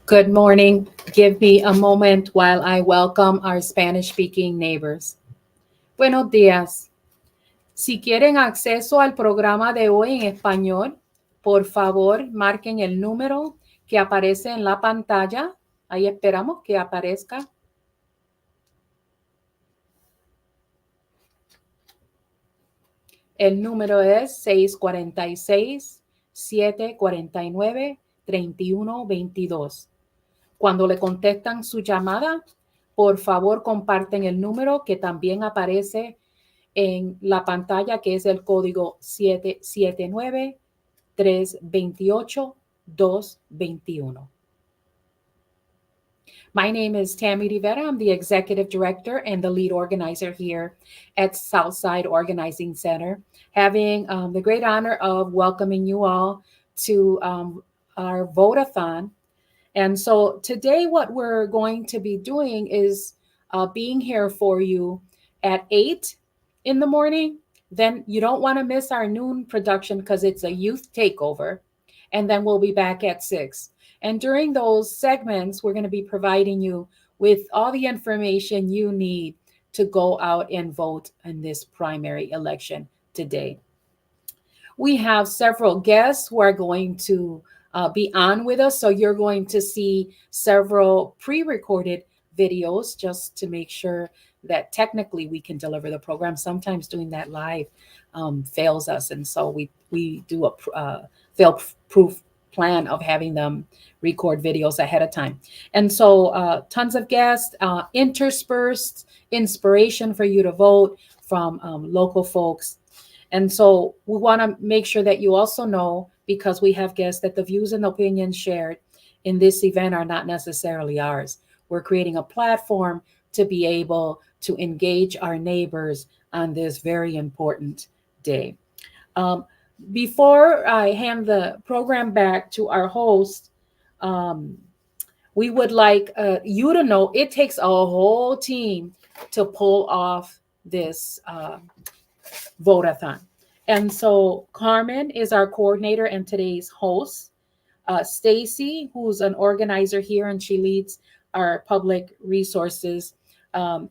Good morning. Give me a moment while I welcome our Spanish speaking neighbors. Buenos días. Si quieren acceso al programa de hoy en español, por favor marquen el número que aparece en la pantalla. Ahí esperamos que aparezca. El número es 646-749-3122. Cuando le contestan su llamada, por favor comparten el número que también aparece en la pantalla, que es el código 779-328-221. My name is Tammy Rivera. I'm the executive director and the lead organizer here at Southside Organizing Center, having the great honor of welcoming you all to our Vote-A-Thon. And so today, what we're going to be doing is being here for you at 8 in the morning. Then you don't want to miss our noon production because it's a youth takeover. And then we'll be back at 6. And during those segments, we're going to be providing you with all the information you need to go out and vote in this primary election today. We have several guests who are going to be on with us. So you're going to see several pre recorded videos just to make sure that technically we can deliver the program. Sometimes doing that live fails us. And so we do a fail proof plan of having them record videos ahead of time. And so tons of guests, interspersed inspiration for you to vote from local folks. And so we want to make sure that you also know, because we have guests, that the views and opinions shared in this event are not necessarily ours. We're creating a platform to be able to engage our neighbors on this very important day. Before I hand the program back to our host, we would like you to know it takes a whole team to pull off this Vote-A-Thon. And so Carmen is our coordinator and today's host. Stacy, who's an organizer here and she leads our public resources,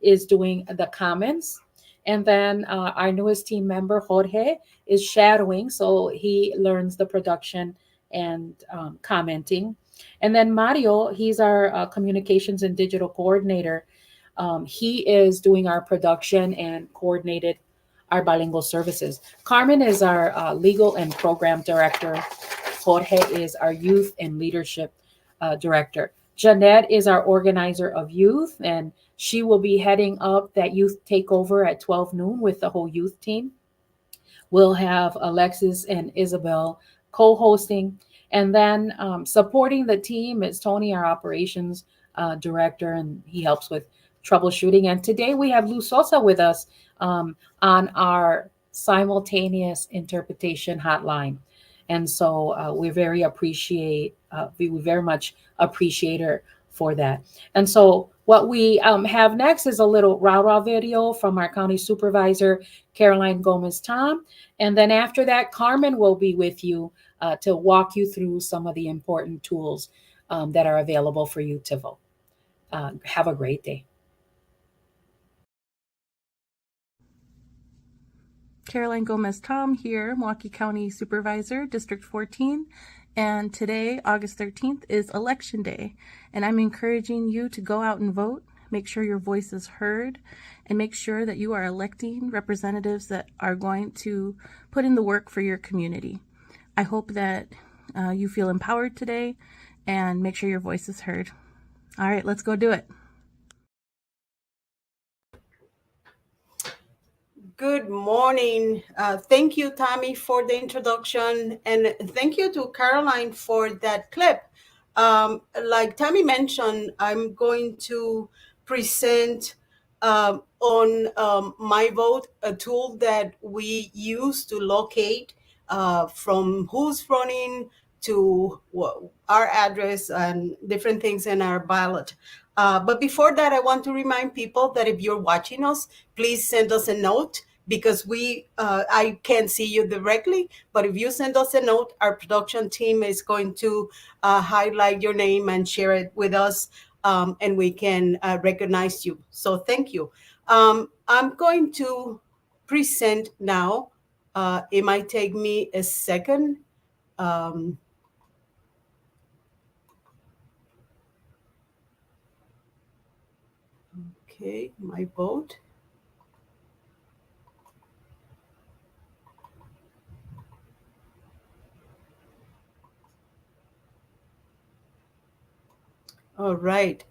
is doing the comments. And then our newest team member, Jorge, is shadowing, so he learns the production and commenting. And then Mario, he's our communications and digital coordinator. He is doing our production and coordinated our bilingual services. Carmen is our legal and program director. Jorge is our youth and leadership director. Jeanette is our organizer of youth, and she will be heading up that youth takeover at 12 noon with the whole youth team. We'll have Alexis and Isabel co-hosting. And then supporting the team is Tony, our operations director, and he helps with troubleshooting. And today we have Lou Sosa with us on our simultaneous interpretation hotline. And so we very much appreciate her for that. And so what we have next is a little rah-rah video from our county supervisor, Caroline Gomez-Tom. And then after that, Carmen will be with you to walk you through some of the important tools that are available for you to vote. Have a great day. Caroline Gomez-Tom here, Milwaukee County Supervisor, District 14. And today, August 13th, is Election Day. And I'm encouraging you to go out and vote, make sure your voice is heard, and make sure that you are electing representatives that are going to put in the work for your community. I hope that you feel empowered today and make sure your voice is heard. All right, let's go do it. Good morning. Thank you, Tammy, for the introduction, and thank you to Caroline for that clip. Like Tammy mentioned, I'm going to present on My Vote, a tool that we use to locate from who's running to our address and different things in our ballot. But before that, I want to remind people that if you're watching us, please send us a note because I can't see you directly. But if you send us a note, our production team is going to highlight your name and share it with us, and we can recognize you. So thank you. I'm going to present now. It might take me a second. Um, okay, my vote. All right.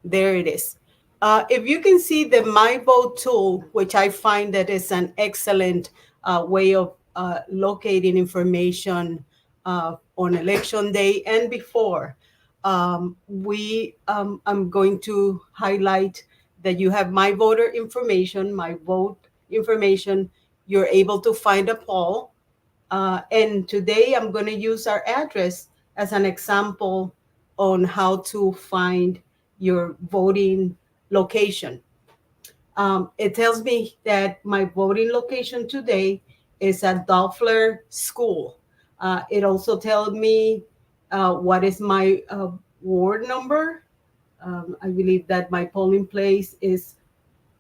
There it is. If you can see the My Vote tool, which I find that is an excellent way of locating information on election day and before, I'm going to highlight that you have My Voter information, My Vote information. You're able to find a poll, and today I'm going to use our address as an example on how to find your voting location. It tells me that my voting location today is at Doffler School. It also tells me what is my ward number. I believe that my polling place is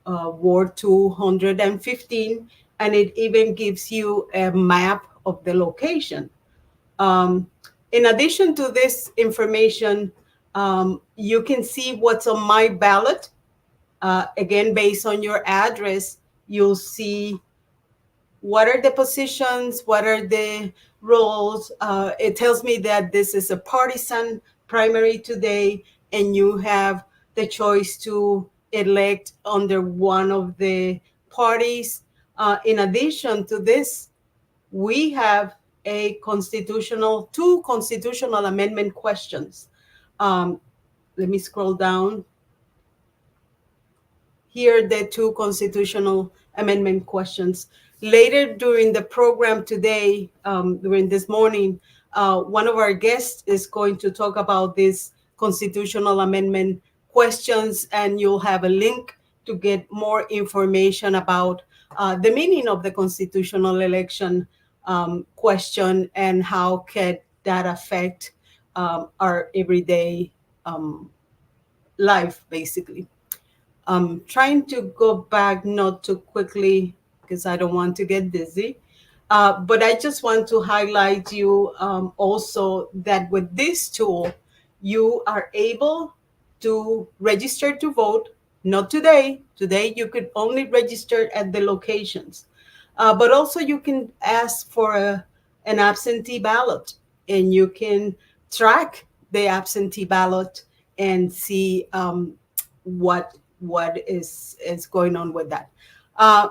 Ward 215, and it even gives you a map of the location. Um, in addition to this information, you can see what's on my ballot. Again, based on your address, you'll see what are the positions, what are the roles. It tells me that this is a partisan primary today, and you have the choice to elect under one of the parties. In addition to this, we have two constitutional amendment questions. Um, Let me scroll down. Here are the two constitutional amendment questions. Later during the program today, during this morning, one of our guests is going to talk about these constitutional amendment questions, and you'll have a link to get more information about the meaning of the constitutional election question and how can that affect our everyday life, basically. I'm trying to go back not too quickly because I don't want to get dizzy. But I just want to highlight you also that with this tool, you are able to register to vote. Not today. Today, you could only register at the locations. But also, you can ask for an absentee ballot, and you can track the absentee ballot and see what is going on with that. Uh,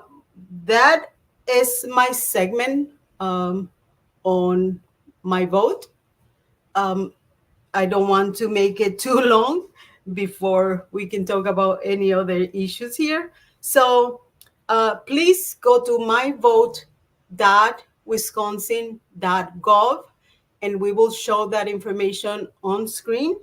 that is my segment on my vote. Um, I don't want to make it too long before we can talk about any other issues here. So please go to myvote.wisconsin.gov, and we will show that information on screen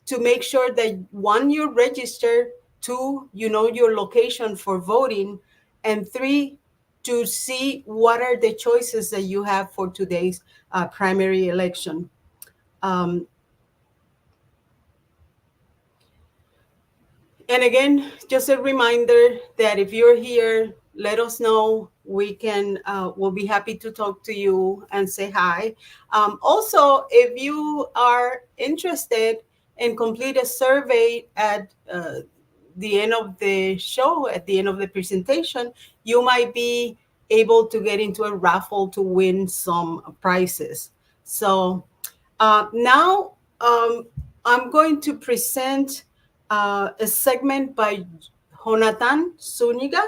to make sure that one, you're registered, two, you know your location for voting, and three, to see what are the choices that you have for today's primary election. Um, And again, just a reminder that if you're here, let us know. We'll be happy to talk to you and say hi. Also, if you are interested in complete a survey at the end of the show, at the end of the presentation, you might be able to get into a raffle to win some prizes. So now I'm going to present a segment by Jonathan Zuniga.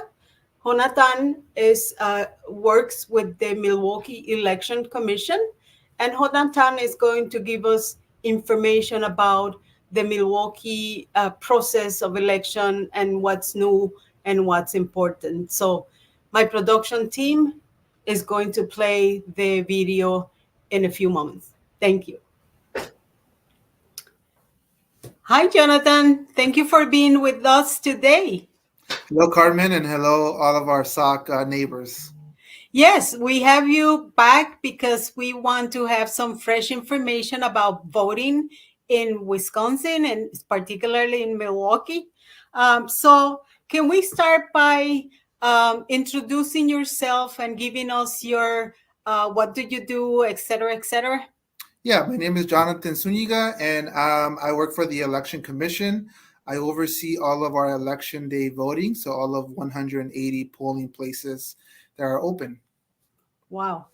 Jonathan works with the Milwaukee Election Commission, and Jonathan is going to give us information about the Milwaukee process of election and what's new and what's important. So my production team is going to play the video in a few moments. Thank you. Hi, Jonathan. Thank you for being with us today. Hello, Carmen, and hello, all of our SOC neighbors. Yes, we have you back because we want to have some fresh information about voting in Wisconsin and particularly in Milwaukee. So, can we start by introducing yourself and giving us your what do you do, et cetera, et cetera? Yeah, my name is Jonathan Zuniga, and I work for the Election Commission. I oversee all of our election day voting, so all of 180 polling places that are open. Wow,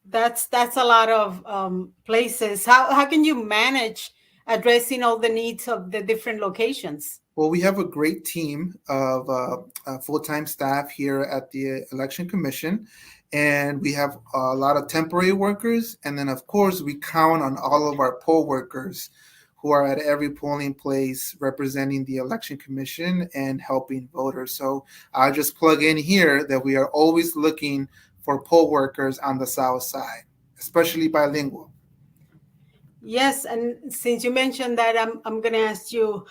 that's a lot of places. How can you manage addressing all the needs of the different locations? Well, we have a great team of full-time staff here at the Election Commission, and we have a lot of temporary workers, and then of course we count on all of our poll workers who are at every polling place representing the Election Commission and helping voters. So I'll just plug in here that we are always looking for poll workers on the South Side, especially bilingual. Yes, and since you mentioned that, I'm going to ask you: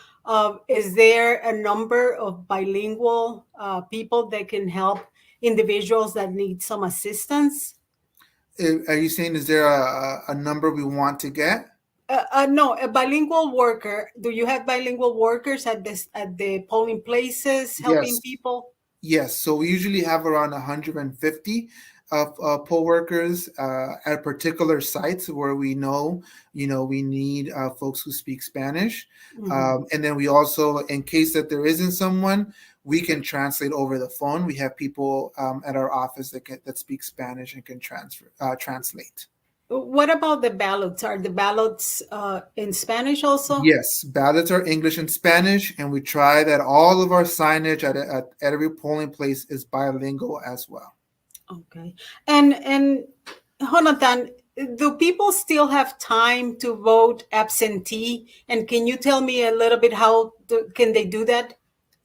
is there a number of bilingual people that can help individuals that need some assistance? Are you saying is there a number we want to get? No, a bilingual worker. Do you have bilingual workers at the polling places helping Yes. people? Yes, so we usually have around 150 of poll workers at particular sites where we know, we need folks who speak Spanish. Mhm. And then we also, in case that there isn't someone, we can translate over the phone. We have people at our office that speak Spanish and can translate. What about the ballots? Are the ballots in Spanish also? Yes, ballots are English and Spanish, and we try that all of our signage at every polling place is bilingual as well. Okay. And Jonathan, do people still have time to vote absentee? And can you tell me a little bit can they do that?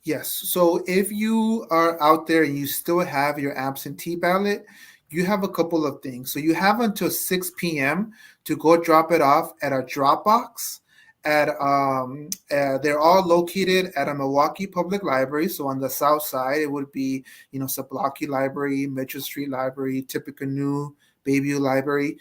Yes. So if you are out there and you still have your absentee ballot, you have a couple of things. So you have until 6 p.m. to go drop it off at a drop box. They're all located at a Milwaukee Public Library. So on the south side, it would be, Sablocki Library, Mitchell Street Library, Tippecanoe, Bayview Library.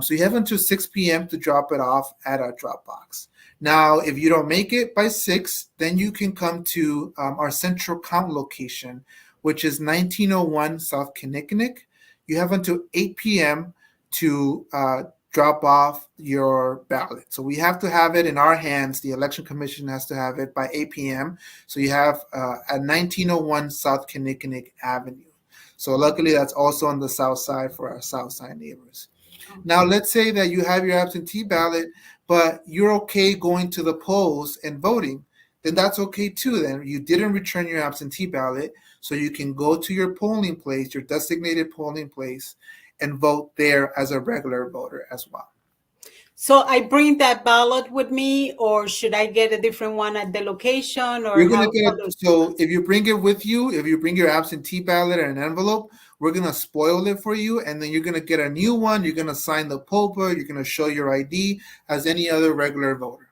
So you have until 6 p.m. to drop it off at a drop box. Now, if you don't make it by 6, then you can come to our central count location, which is 1901 South Kinnickinnick. You have until 8 p.m. to drop off your ballot. So we have to have it in our hands. The Election Commission has to have it by 8 p.m. So you have at 1901 South Kinnickinnick Avenue. So luckily, that's also on the south side for our south side neighbors. Now, let's say that you have your absentee ballot, but you're okay going to the polls and voting. Then that's okay too. Then you didn't return your absentee ballot, so you can go to your polling place, your designated polling place, and vote there as a regular voter as well. So I bring that ballot with me, or should I get a different one at the location, or You're gonna how get does it. So if you bring it with you, if you bring your absentee ballot in an envelope, we're gonna spoil it for you, and then you're gonna get a new one. You're gonna sign the POPA. You're gonna show your ID as any other regular voter.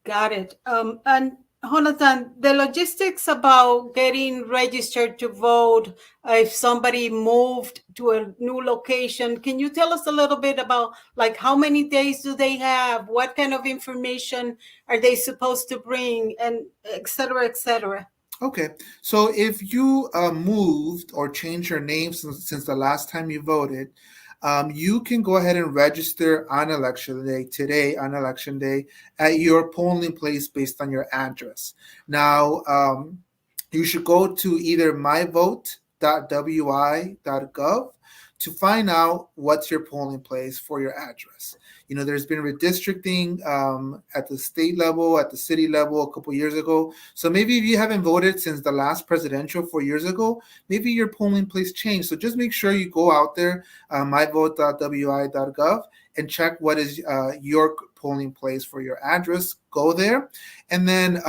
Got it. And Jonathan, the logistics about getting registered to vote, if somebody moved to a new location, can you tell us a little bit about like how many days do they have? What kind of information are they supposed to bring, and et cetera, et cetera? Okay, so if you moved or changed your name since the last time you voted, you can go ahead and register on election day, today on election day, at your polling place based on your address. Now, you should go to either myvote.wi.gov to find out what's your polling place for your address. There's been redistricting at the state level, at the city level a couple years ago. So maybe if you haven't voted since the last presidential 4 years ago, maybe your polling place changed. So just make sure you go out there, myvote.wi.gov, and check what is your polling place for your address. Go there. And then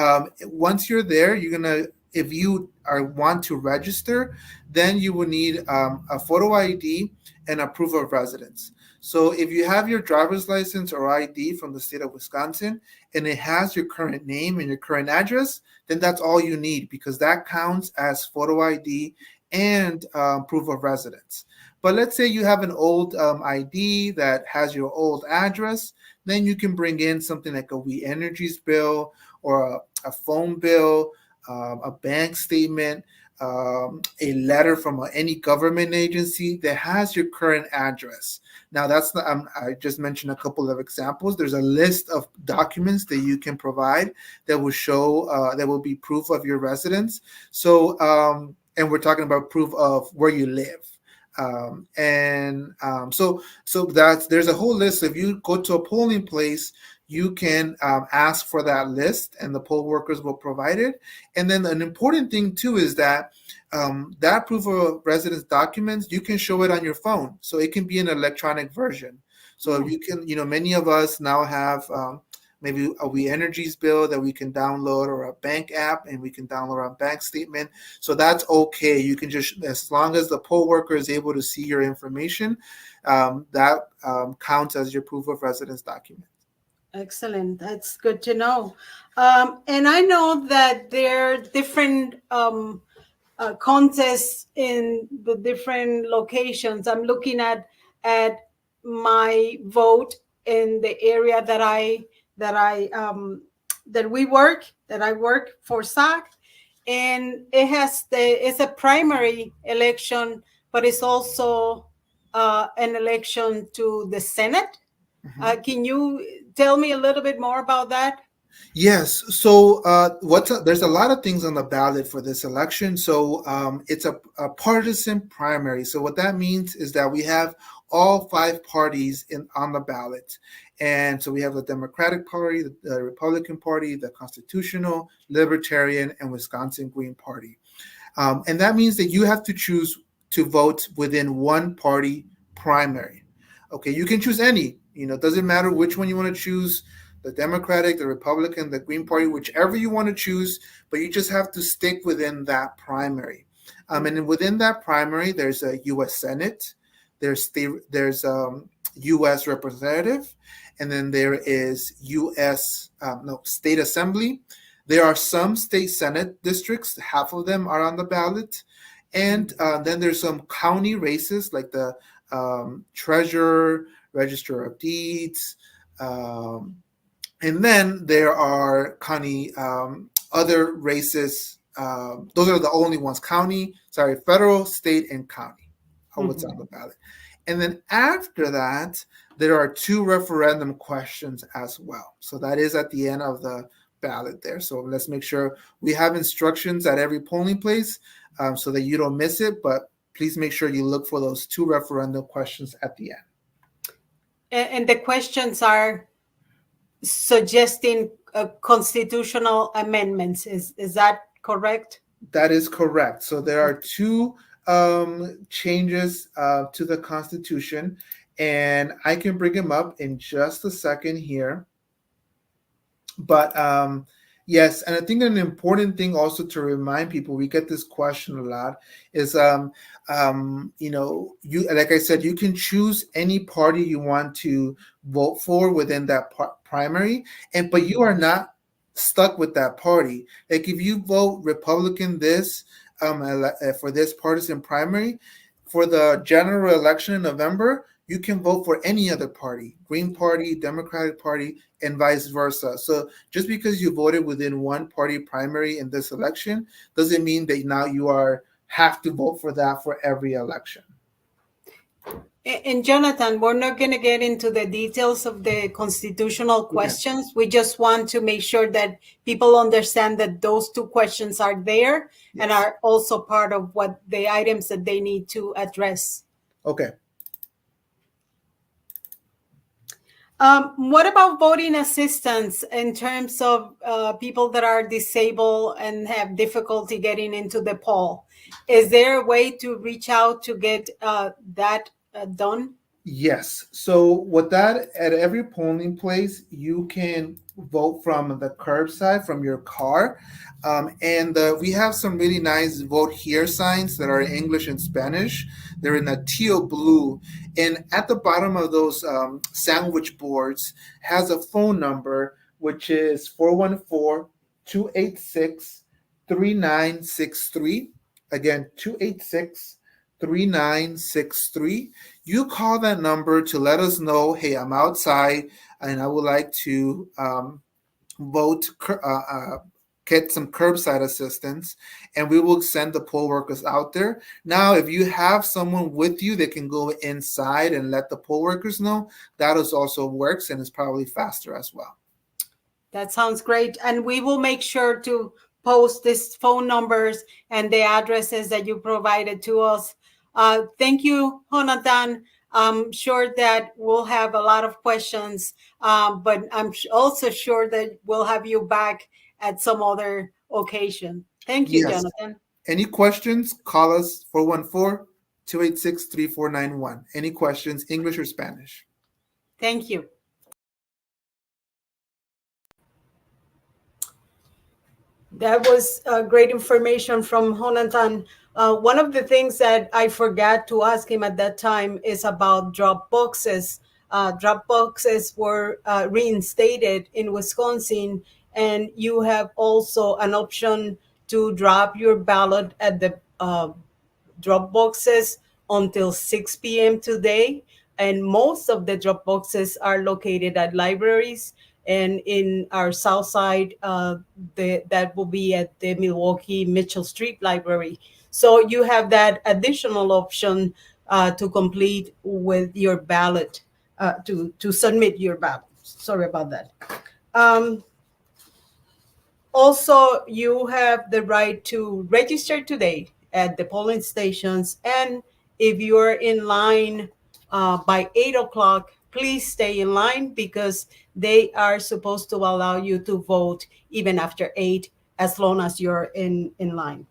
once you're there, you're going to if you want to register, then you will need a photo ID and a proof of residence. So if you have your driver's license or ID from the state of Wisconsin and it has your current name and your current address, then that's all you need because that counts as photo ID and proof of residence. But let's say you have an old ID that has your old address, then you can bring in something like a We Energies bill or a phone bill, a bank statement, a letter from any government agency that has your current address. Now, that's the, I just mentioned a couple of examples. There's a list of documents that you can provide that will show that will be proof of your residence. So, and we're talking about proof of where you live. So that's there's a whole list. If you go to a polling place, you can ask for that list, and the poll workers will provide it. And then an important thing too is that that proof of residence documents, you can show it on your phone, so it can be an electronic version. So if you can, many of us now have maybe a We Energies bill that we can download or a bank app and we can download our bank statement. So that's okay. You can just, as long as the poll worker is able to see your information, that counts as your proof of residence document. Excellent. That's good to know. And I know that there are different contests in the different locations. I'm looking at my vote in the area that I work for SAC, and it's a primary election, but it's also an election to the Senate. Can you tell me a little bit more about that? Yes. So there's a lot of things on the ballot for this election. So it's a partisan primary. So what that means is that we have all five parties on the ballot. And so we have the Democratic Party, the Republican Party, the Constitutional, Libertarian, and Wisconsin Green Party. And that means that you have to choose to vote within one party primary. Okay, you can choose any. It doesn't matter which one you want to choose, the Democratic, the Republican, the Green Party, whichever you want to choose, but you just have to stick within that primary. And within that primary, there's a U.S. Senate, there's U.S. Representative, and then there is State Assembly. There are some state Senate districts, half of them are on the ballot. And then there's some county races like the Treasurer, Register of Deeds, and then there are county other races. Those are the only ones: federal, state, and county are what's on the ballot. And then after that, there are two referendum questions as well. So that is at the end of the ballot there. So let's make sure we have instructions at every polling place so that you don't miss it. But please make sure you look for those two referendum questions at the end. And the questions are suggesting constitutional amendments. Is that correct? That is correct. So there are two changes to the Constitution, and I can bring them up in just a second here. But yes, and I think an important thing also to remind people, we get this question a lot, is you, like I said, you can choose any party you want to vote for within that primary, but you are not stuck with that party. Like if you vote Republican for this partisan primary, for the general election in November, you can vote for any other party, Green Party, Democratic Party, and vice versa. So just because you voted within one party primary in this election doesn't mean that now you have to vote for that for every election. And Jonathan, we're not going to get into the details of the constitutional questions. Okay. We just want to make sure that people understand that those two questions are there. Yes. And are also part of what the items that they need to address. Okay. What about voting assistance in terms of people that are disabled and have difficulty getting into the poll? Is there a way to reach out to get that done? Yes. So with that, at every polling place, you can vote from the curbside from your car, and we have some really nice "Vote Here" signs that are in English and Spanish. They're in a teal blue, and at the bottom of those sandwich boards has a phone number which is 414-286-3963. Again, 286-3963. You call that number to let us know, hey, I'm outside and I would like to vote, get some curbside assistance, and we will send the poll workers out there. Now, if you have someone with you that can go inside and let the poll workers know, that is also works and is probably faster as well. That sounds great. And we will make sure to post these phone numbers and the addresses that you provided to us. Thank you, Jonathan. I'm sure that we'll have a lot of questions, but I'm also sure that we'll have you back at some other occasion. Thank you, Yes. Jonathan. Any questions? Call us 414-286-3491. Any questions, English or Spanish? Thank you. That was great information from Jonathan. One of the things that I forgot to ask him at that time is about drop boxes. Drop boxes were reinstated in Wisconsin, and you have also an option to drop your ballot at the drop boxes until 6 p.m. today. And most of the drop boxes are located at libraries. And in our south side, that will be at the Milwaukee Mitchell Street Library. So you have that additional option to complete with your ballot, to submit your ballot. Sorry about that. Also, you have the right to register today at the polling stations. And if you're in line by 8 o'clock, please stay in line because they are supposed to allow you to vote even after 8 as long as you're in line.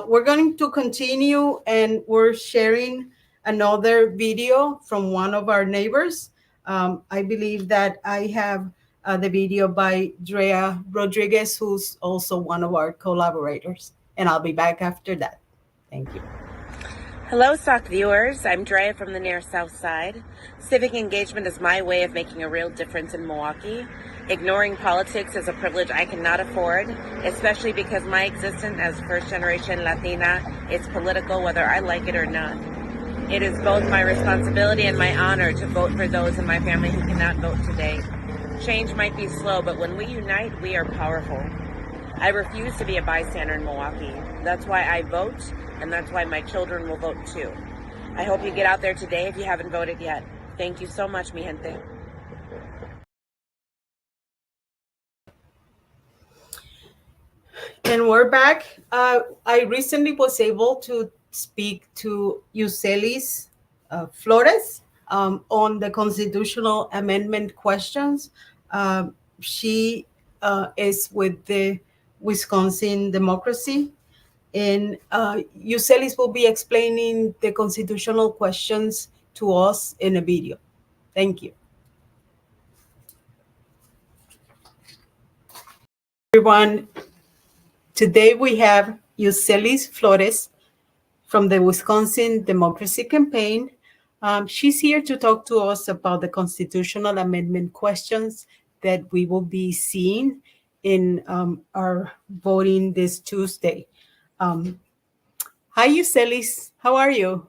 We're going to continue and we're sharing another video from one of our neighbors. I believe that I have the video by Drea Rodriguez, who's also one of our collaborators. And I'll be back after that. Thank you. Hello, SOC viewers. I'm Drea from the near South Side. Civic engagement is my way of making a real difference in Milwaukee. Ignoring politics is a privilege I cannot afford, especially because my existence as first-generation Latina is political whether I like it or not. It is both my responsibility and my honor to vote for those in my family who cannot vote today. Change might be slow, but when we unite, we are powerful. I refuse to be a bystander in Milwaukee. That's why I vote, and that's why my children will vote too. I hope you get out there today if you haven't voted yet. Thank you so much, mi gente. And we're back. I recently was able to speak to Yuselis Flores on the constitutional amendment questions. She is with the Wisconsin Democracy, and Yuselis will be explaining the constitutional questions to us in a video. Thank you. Everyone, today we have Yuselis Flores from the Wisconsin Democracy Campaign. She's here to talk to us about the constitutional amendment questions that we will be seeing in our voting this Tuesday. Hi, Yuselis. How are you?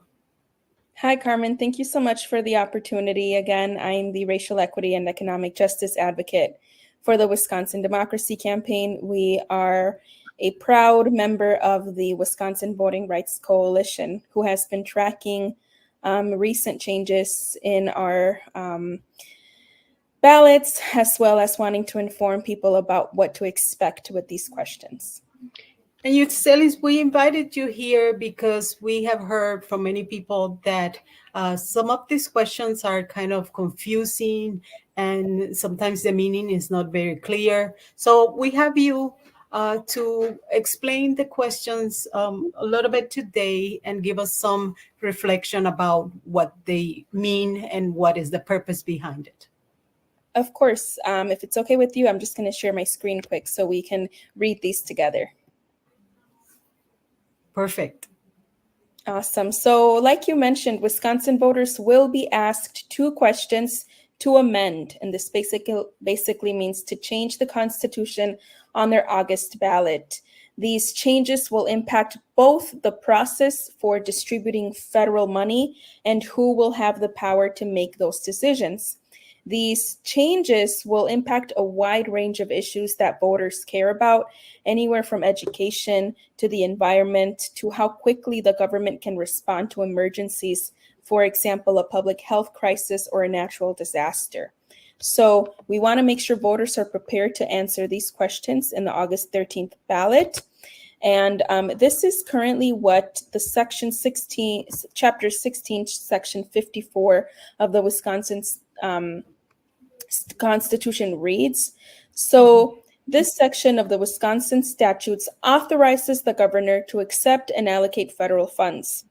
Hi, Carmen. Thank you so much for the opportunity. Again, I'm the Racial Equity and Economic Justice Advocate for the Wisconsin Democracy Campaign. We are a proud member of the Wisconsin Voting Rights Coalition, who has been tracking recent changes in our ballots, as well as wanting to inform people about what to expect with these questions. And Yuselis, we invited you here because we have heard from many people that some of these questions are kind of confusing and sometimes the meaning is not very clear. So we have you to explain the questions a little bit today and give us some reflection about what they mean and what is the purpose behind it. Of course, if it's okay with you, I'm just going to share my screen quick so we can read these together. Perfect. Awesome. So like you mentioned, Wisconsin voters will be asked 2 questions to amend, and this basically means to change the Constitution on their August ballot. These changes will impact both the process for distributing federal money and who will have the power to make those decisions. These changes will impact a wide range of issues that voters care about, anywhere from education to the environment to how quickly the government can respond to emergencies, for example, a public health crisis or a natural disaster. So we want to make sure voters are prepared to answer these questions in the August 13th ballot. And this is currently what the Chapter 16, Section 54 of the Wisconsin Constitution reads. So this section of the Wisconsin statutes authorizes the governor to accept and allocate federal funds.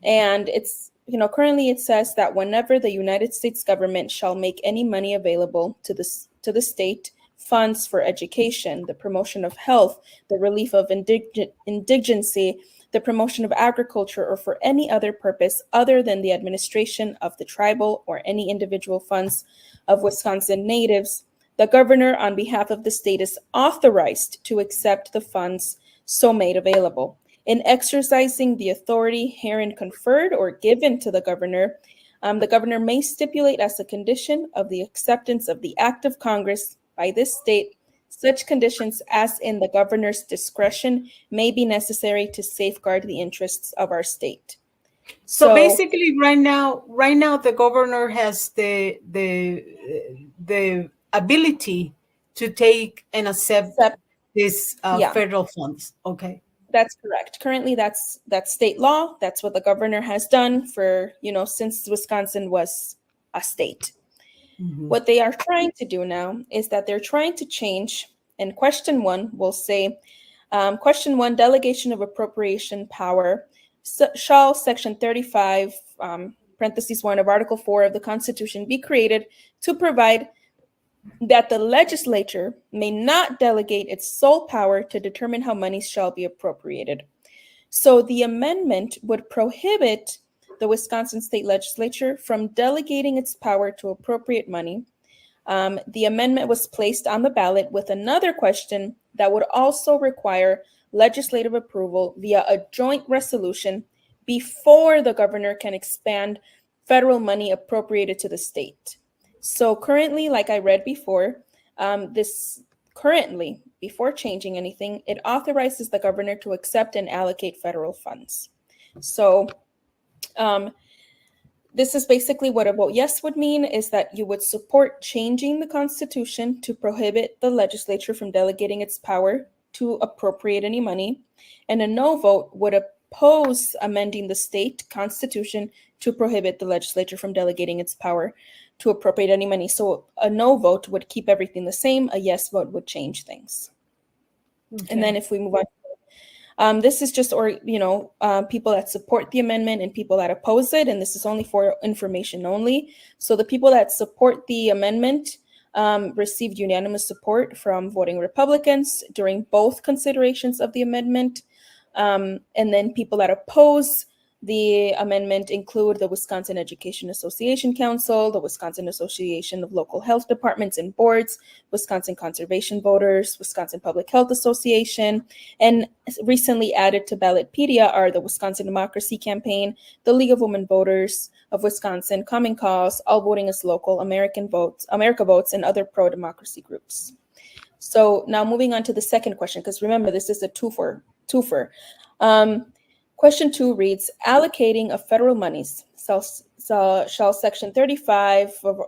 And it's, currently it says that whenever the United States government shall make any money available to the state, funds for education, the promotion of health, the relief of indigency, the promotion of agriculture, or for any other purpose other than the administration of the tribal or any individual funds of Wisconsin natives, the governor on behalf of the state is authorized to accept the funds so made available. In exercising the authority herein conferred or given to the governor may stipulate as a condition of the acceptance of the act of Congress by this state such conditions as in the governor's discretion may be necessary to safeguard the interests of our state. So basically, right now, the governor has the ability to take and accept these federal funds. Okay, that's correct. Currently, that's state law. That's what the governor has done for since Wisconsin was a state. Mm-hmm. What they are trying to do now is that they're trying to change. And question 1 will say, question 1, delegation of appropriation power. Shall Section 35, parentheses 1 of Article 4 of the Constitution be created to provide that the legislature may not delegate its sole power to determine how money shall be appropriated. So the amendment would prohibit the Wisconsin state legislature from delegating its power to appropriate money. The amendment was placed on the ballot with another question that would also require legislative approval via a joint resolution before the governor can expand federal money appropriated to the state. So currently, like I read before, before changing anything, it authorizes the governor to accept and allocate federal funds. So this is basically what a vote yes would mean, is that you would support changing the Constitution to prohibit the legislature from delegating its power to appropriate any money. And a no vote would oppose amending the state constitution to prohibit the legislature from delegating its power to appropriate any money. So a no vote would keep everything the same. A yes vote would change things. Okay. And then if we move on, this is just, people that support the amendment and people that oppose it. And this is only for information only. So the people that support the amendment received unanimous support from voting Republicans during both considerations of the amendment. And then people that oppose the amendment include the Wisconsin Education Association Council, the Wisconsin Association of Local Health Departments and Boards, Wisconsin Conservation Voters, Wisconsin Public Health Association, and recently added to Ballotpedia are the Wisconsin Democracy Campaign, the League of Women Voters of Wisconsin, Common Cause, All Voting is Local, America Votes, and other pro-democracy groups. So now moving on to the second question, because remember, this is a twofer. Question 2 reads, allocating of federal monies shall Section 35 of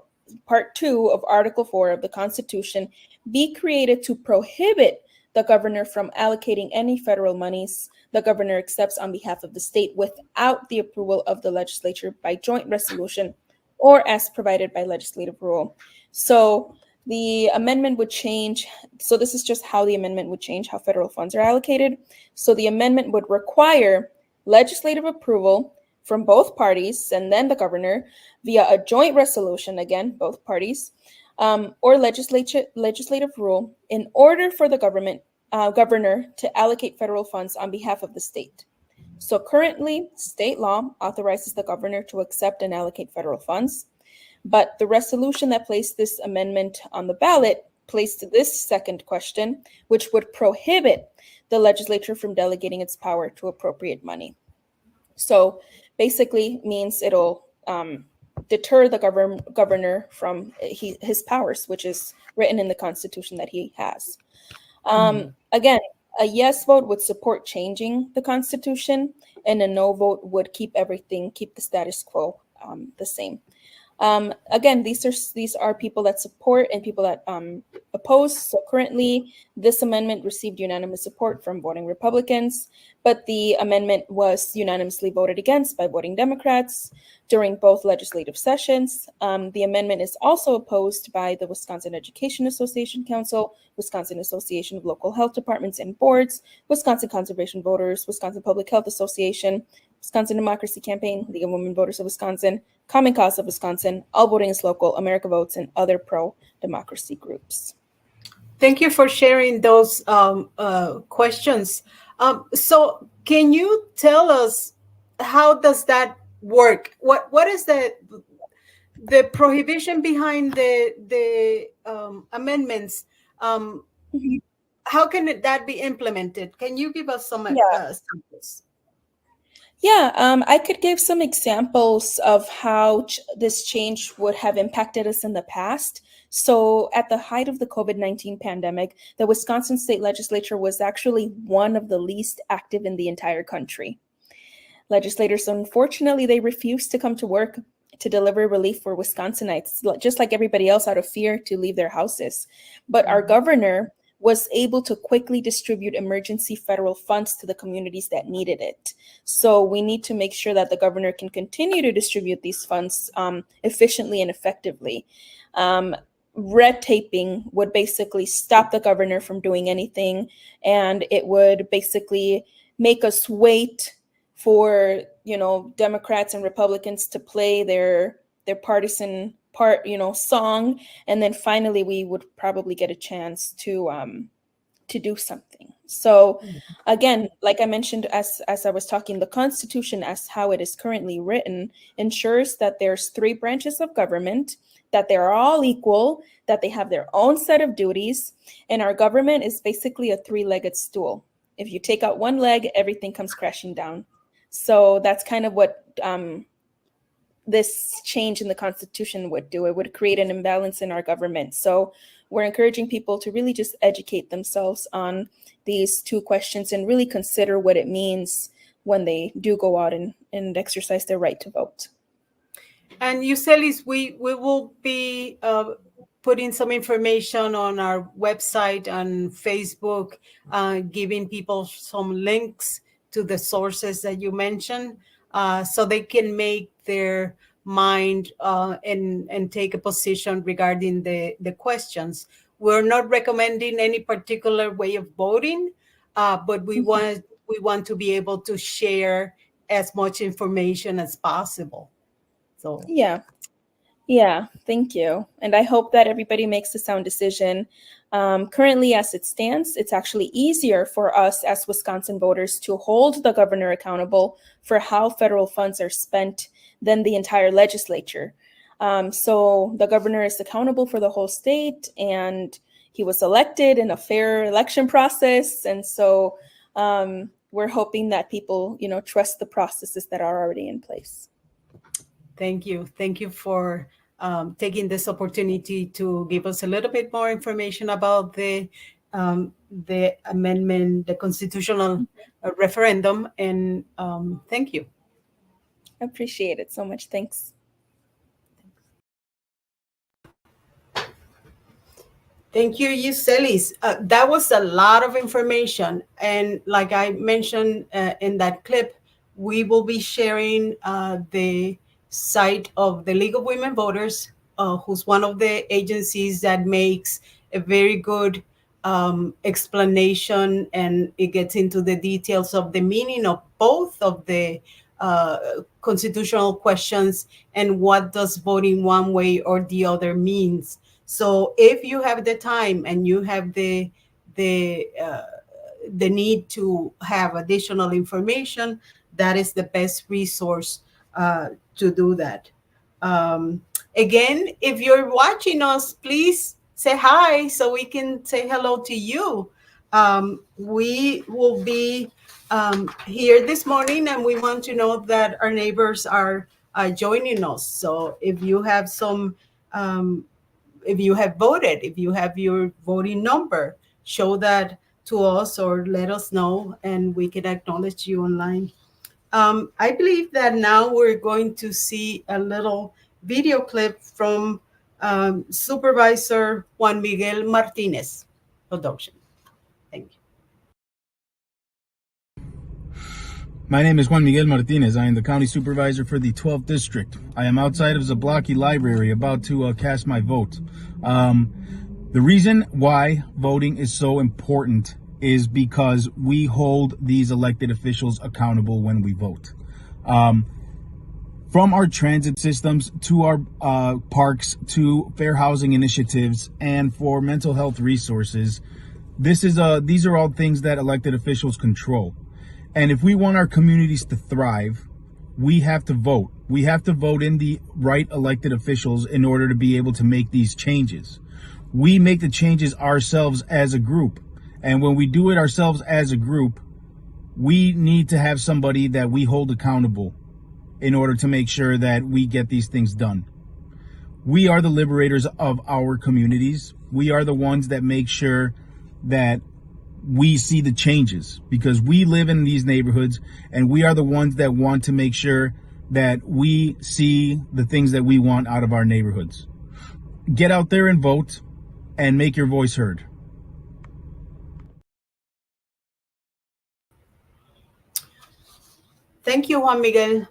Part 2 of Article 4 of the Constitution be created to prohibit the governor from allocating any federal monies the governor accepts on behalf of the state without the approval of the legislature by joint resolution or as provided by legislative rule. So The amendment would change. So this is just how the amendment would change how federal funds are allocated. So the amendment would require legislative approval from both parties and then the governor via a joint resolution, again, both parties, or legislative rule in order for the governor to allocate federal funds on behalf of the state. So currently, state law authorizes the governor to accept and allocate federal funds, but the resolution that placed this amendment on the ballot placed this second question, which would prohibit the legislature from delegating its power to appropriate money. So basically means it'll deter the governor from his powers, which is written in the Constitution that he has. Again, a yes vote would support changing the Constitution, and a no vote would keep the status quo the same. Again, these are people that support and people that oppose. So currently, this amendment received unanimous support from voting Republicans, but the amendment was unanimously voted against by voting Democrats during both legislative sessions. The amendment is also opposed by the Wisconsin Education Association Council, Wisconsin Association of Local Health Departments and Boards, Wisconsin Conservation Voters, Wisconsin Public Health Association, Wisconsin Democracy Campaign, League of Women Voters of Wisconsin, Common Cause of Wisconsin, All Voting is Local, America Votes, and other pro-democracy groups. Thank you for sharing those questions. So can you tell us how does that work? What is the prohibition behind the amendments? How can that be implemented? Can you give us some samples? Yeah, I could give some examples of how this change would have impacted us in the past. So at the height of the COVID-19 pandemic, the Wisconsin State Legislature was actually one of the least active in the entire country. Legislators, unfortunately, they refused to come to work to deliver relief for Wisconsinites, just like everybody else, out of fear to leave their houses. But our governor was able to quickly distribute emergency federal funds to the communities that needed it. So we need to make sure that the governor can continue to distribute these funds efficiently and effectively. Red taping would basically stop the governor from doing anything, and it would basically make us wait for, Democrats and Republicans to play their partisan song, and then finally we would probably get a chance to do something. So again, like I mentioned, as I was talking, the Constitution, as how it is currently written, ensures that there's 3 branches of government, that they're all equal, that they have their own set of duties, and our government is basically a 3-legged stool. If you take out one leg, everything comes crashing down. So that's kind of what this change in the Constitution would do. It would create an imbalance in our government. So we're encouraging people to really just educate themselves on these 2 questions and really consider what it means when they do go out and exercise their right to vote. And Yuselis, we will be putting some information on our website and Facebook, giving people some links to the sources that you mentioned, so they can make their mind and take a position regarding the questions. We're not recommending any particular way of voting, but we want to be able to share as much information as possible. So yeah, thank you. And I hope that everybody makes a sound decision. Currently, as it stands, it's actually easier for us as Wisconsin voters to hold the governor accountable for how federal funds are spent than the entire legislature. So the governor is accountable for the whole state, and he was elected in a fair election process. And so we're hoping that people, trust the processes that are already in place. Thank you. Thank you for taking this opportunity to give us a little bit more information about the amendment, the constitutional referendum, and thank you. I appreciate it so much. Thanks. Thank you, Yuselis. That was a lot of information. And like I mentioned in that clip, we will be sharing the site of the League of Women Voters who's one of the agencies that makes a very good explanation, and it gets into the details of the meaning of both of the constitutional questions and what does voting one way or the other means. So if you have the time and you have the the need to have additional information, that is the best resource to do that. Um, Again, if you're watching us, please say hi so we can say hello to you. We will be here this morning, and we want to know that our neighbors are joining us. So if you have if you have voted, if you have your voting number, show that to us or let us know, and we can acknowledge you online. I believe that now we're going to see a little video clip from Supervisor Juan Miguel Martinez production. Thank you. My name is Juan Miguel Martinez. I am the county supervisor for the 12th district. I am outside of Zablocki Library about to cast my vote. The reason why voting is so important is because we hold these elected officials accountable when we vote. From our transit systems to our parks to fair housing initiatives and for mental health resources, these are all things that elected officials control. And if we want our communities to thrive, we have to vote. We have to vote in the right elected officials in order to be able to make these changes. We make the changes ourselves as a group. And when we do it ourselves as a group, we need to have somebody that we hold accountable in order to make sure that we get these things done. We are the liberators of our communities. We are the ones that make sure that we see the changes because we live in these neighborhoods, and we are the ones that want to make sure that we see the things that we want out of our neighborhoods. Get out there and vote and make your voice heard. Thank you, Juan Miguel.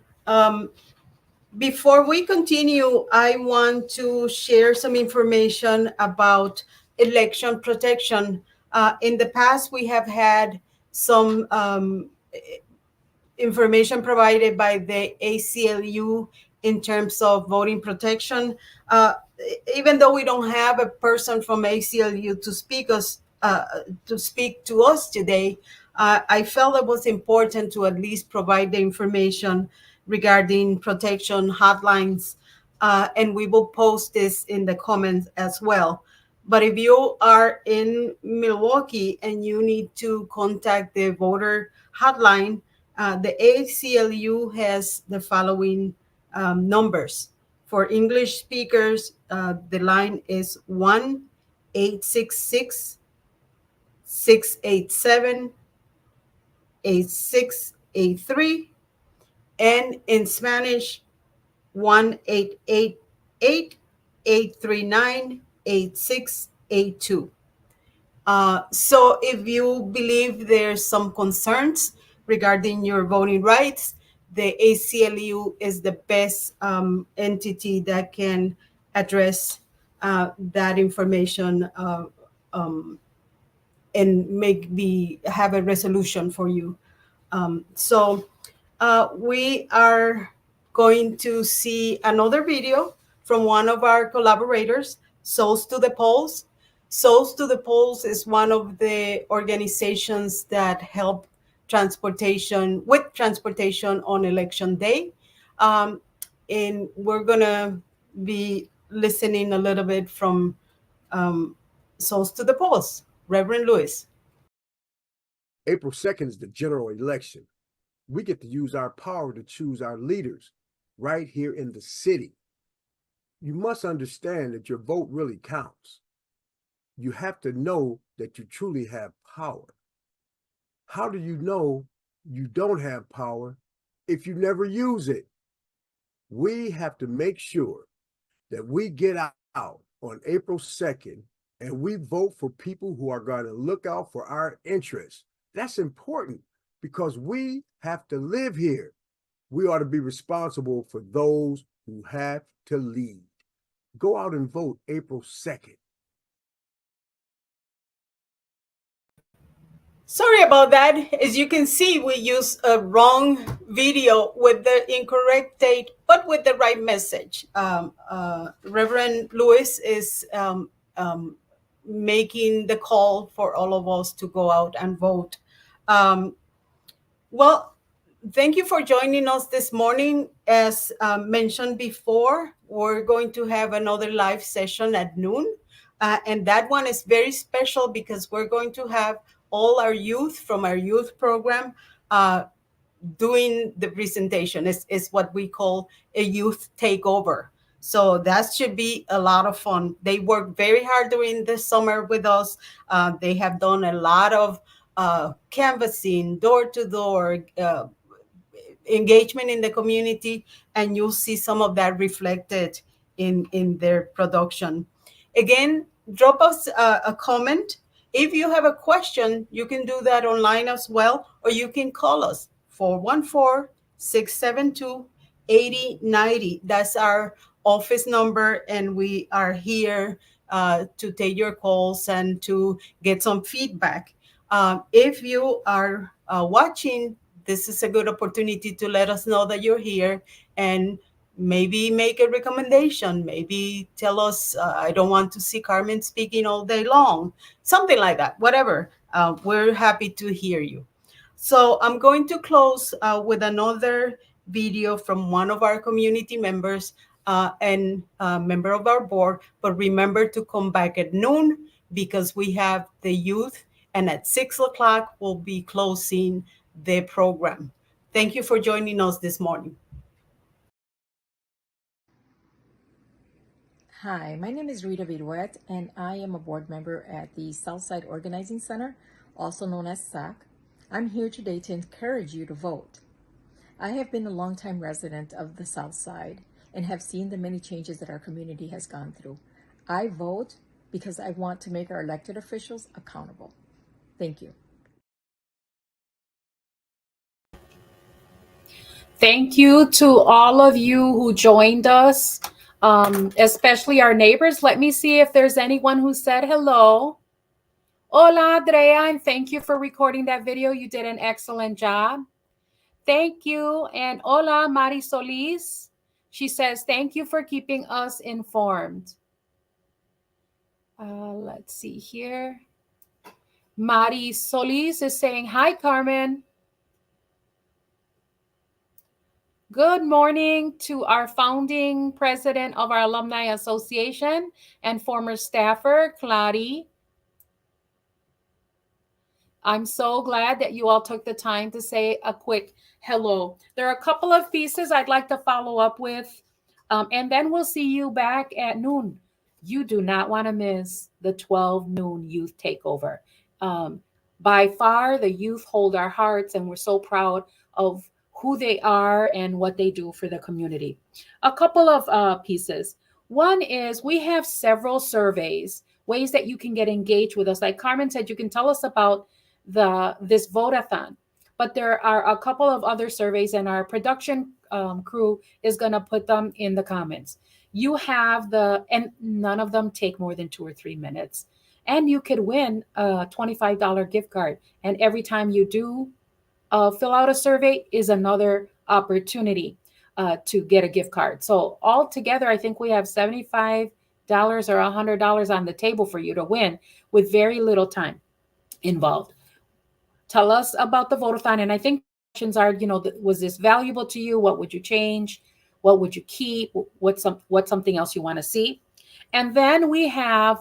Before we continue, I want to share some information about election protection. In the past, we have had some information provided by the ACLU in terms of voting protection. Even though we don't have a person from ACLU to speak to us today, I felt it was important to at least provide the information regarding protection hotlines, and we will post this in the comments as well. But if you are in Milwaukee and you need to contact the voter hotline, the ACLU has the following numbers. For English speakers, the line is 1-866-687-8683, and in Spanish, 1-888-839-8682. So if you believe there's some concerns regarding your voting rights, the ACLU is the best entity that can address that information and have a resolution for you. So we are going to see another video from one of our collaborators, Souls to the Polls. Souls to the Polls is one of the organizations that help transportation on election day. And we're going to be listening a little bit from Souls to the Polls. Reverend Lewis. April 2nd is the general election. We get to use our power to choose our leaders right here in the city. You must understand that your vote really counts. You have to know that you truly have power. How do you know you don't have power if you never use it? We have to make sure that we get out on April 2nd and we vote for people who are going to look out for our interests. That's important because we have to live here. We ought to be responsible for those who have to lead. Go out and vote April 2nd. Sorry about that. As you can see, we use a wrong video with the incorrect date, but with the right message. Reverend Lewis is making the call for all of us to go out and vote. Well, thank you for joining us this morning. As mentioned before, we're going to have another live session at noon. And that one is very special because we're going to have all our youth from our youth program doing the presentation. Is what we call a youth takeover. So that should be a lot of fun. They work very hard during the summer with us. They have done a lot of canvassing, door to door, engagement in the community, and you'll see some of that reflected in their production. Again, drop us a comment. If you have a question, you can do that online as well, or you can call us 414-672-8090. That's our office number, and we are here to take your calls and to get some feedback. If you are watching, this is a good opportunity to let us know that you're here and maybe make a recommendation. Maybe tell us, I don't want to see Carmen speaking all day long, something like that, whatever. We're happy to hear you. So I'm going to close with another video from one of our community members and a member of our board. But remember to come back at noon because we have the youth, and at 6 o'clock, we'll be closing the program. Thank you for joining us this morning. Hi, my name is Rita Viruet, and I am a board member at the Southside Organizing Center, also known as SAC. I'm here today to encourage you to vote. I have been a longtime resident of the South Side and have seen the many changes that our community has gone through. I vote because I want to make our elected officials accountable. Thank you. Thank you to all of you who joined us, especially our neighbors. Let me see if there's anyone who said hello. Hola, Andrea, and thank you for recording that video. You did an excellent job. Thank you. And hola, Mari Solis. She says, thank you for keeping us informed. Let's see here. Mari Solis is saying, hi, Carmen. Good morning to our founding president of our Alumni Association and former staffer, Clary. I'm so glad that you all took the time to say a quick hello. There are a couple of pieces I'd like to follow up with, and then we'll see you back at noon. You do not want to miss the 12 noon youth takeover. By far, the youth hold our hearts, and we're so proud of who they are and what they do for the community. A couple of pieces. One is we have several surveys, ways that you can get engaged with us. Like Carmen said, you can tell us about this Vote-A-Thon, but there are a couple of other surveys, and our production crew is going to put them in the comments. You have and none of them take more than 2 or 3 minutes, and you could win a $25 gift card. And every time you do fill out a survey is another opportunity to get a gift card. So altogether, I think we have $75 or $100 on the table for you to win with very little time involved. Tell us about the Vote-A-Thon. And I think questions are, was this valuable to you? What would you change? What would you keep? What's something else you want to see? And then we have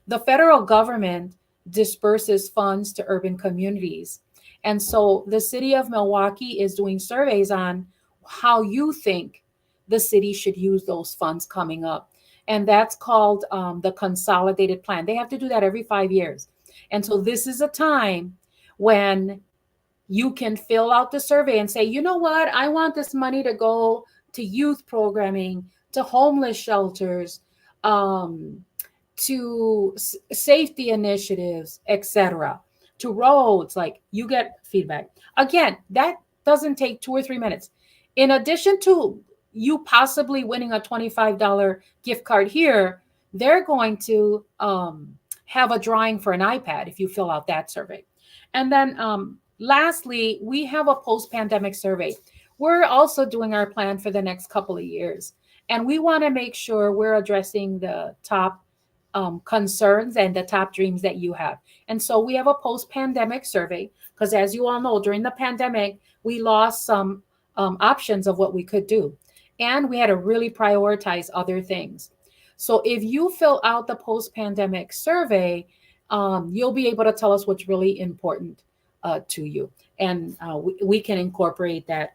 the federal government disperses funds to urban communities. And so the city of Milwaukee is doing surveys on how you think the city should use those funds coming up. And that's called the consolidated plan. They have to do that every 5 years. And so this is a time when you can fill out the survey and say, you know what, I want this money to go to youth programming, to homeless shelters, to safety initiatives, etc., to roads. Like, you get feedback. Again, that doesn't take 2 or 3 minutes. In addition to you possibly winning a $25 gift card here, they're going to have a drawing for an iPad if you fill out that survey. And then lastly, we have a post-pandemic survey. We're also doing our plan for the next couple of years. And we want to make sure we're addressing the top concerns and the top dreams that you have. And so we have a post-pandemic survey because, as you all know, during the pandemic, we lost some options of what we could do. And we had to really prioritize other things. So if you fill out the post-pandemic survey, you'll be able to tell us what's really important to you. And we can incorporate that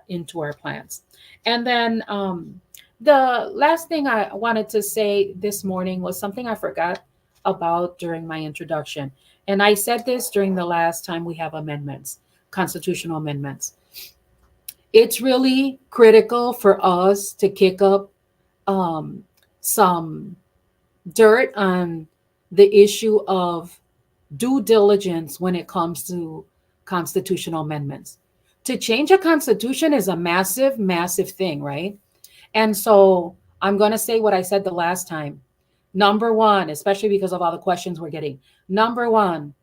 into our plans. And then the last thing I wanted to say this morning was something I forgot about during my introduction. And I said this during the last time we have amendments, constitutional amendments. It's really critical for us to kick up some dirt on the issue of due diligence when it comes to constitutional amendments. To change a constitution is a massive, massive thing, right? And so I'm going to say what I said the last time. Number one, especially because of all the questions we're getting. Number one,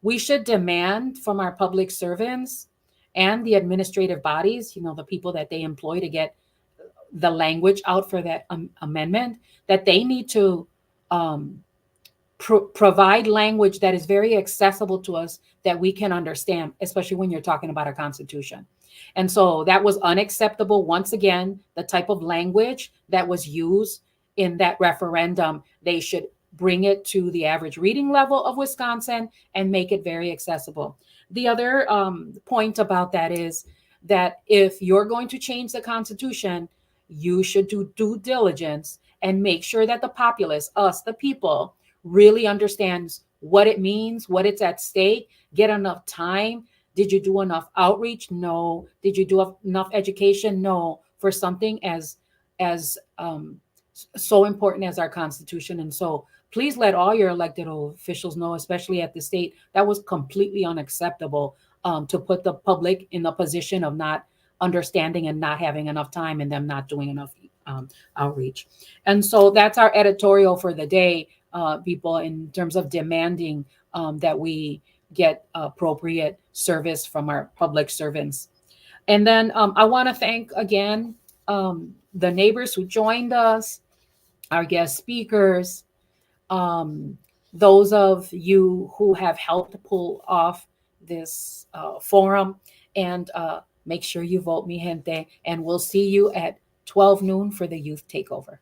we should demand from our public servants and the administrative bodies, the people that they employ to get the language out for that amendment, that they need to um, provide language that is very accessible to us that we can understand, especially when you're talking about a constitution. And so that was unacceptable. Once again, the type of language that was used in that referendum, they should bring it to the average reading level of Wisconsin and make it very accessible. The other point about that is that if you're going to change the Constitution, you should do due diligence and make sure that the populace, us, the people, really understands what it means, what it's at stake, get enough time. Did you do enough outreach? No. Did you do enough education? No. For something as so important as our Constitution. And so please let all your elected officials know, especially at the state, that was completely unacceptable to put the public in the position of not understanding and not having enough time and them not doing enough outreach. And so that's our editorial for the day, people, in terms of demanding that we get appropriate service from our public servants. And then I want to thank again the neighbors who joined us, our guest speakers, um, those of you who have helped pull off this forum. And make sure you vote, mi gente. And we'll see you at 12 noon for the youth takeover.